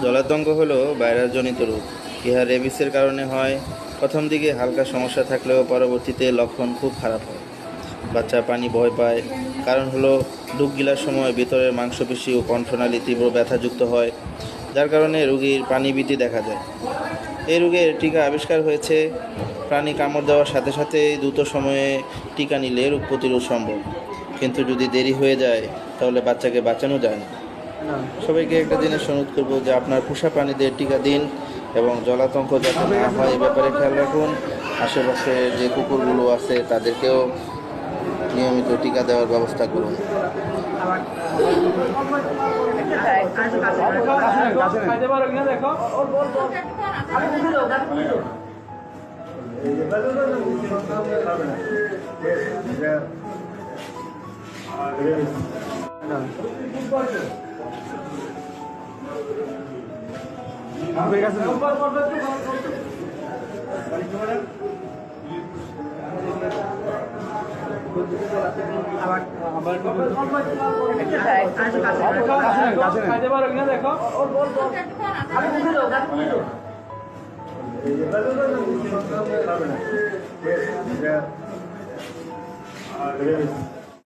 জলাতঙ্ক হলো ভাইরাসজনিত রোগ। ইহা রেবিসের কারণে হয়। প্রথম দিকে হালকা সমস্যা থাকলেও পরবর্তীতে লক্ষণ খুব খারাপ হয়। বাচ্চা পানি ভয় পায়। কারণ হলো ডুব গিলার সময় ভিতরের মাংসপেশি ও কণ্ঠনালী তীব্র ব্যথাযুক্ত হয়, যার কারণে রোগীর পানিভীতি দেখা যায়। এই রোগের টিকা আবিষ্কার হয়েছে। প্রাণী কামড় দেওয়ার সাথে সাথে দ্রুত সময়ে টিকা নিলে রোগ প্রতিরোধ সম্ভব, কিন্তু যদি দেরি হয়ে যায় তাহলে বাচ্চাকে বাঁচানো যায় না। সবাইকে একটা জিনিস অনুরোধ করবো যে আপনার পোষা প্রাণীদের টিকা দিন এবং জলাতঙ্ক যাতে না হয় এ ব্যাপারে খেয়াল রাখুন। আশেপাশে যে কুকুরগুলো আছে তাদেরকেও নিয়মিত টিকা দেওয়ার ব্যবস্থা করুন। দেখো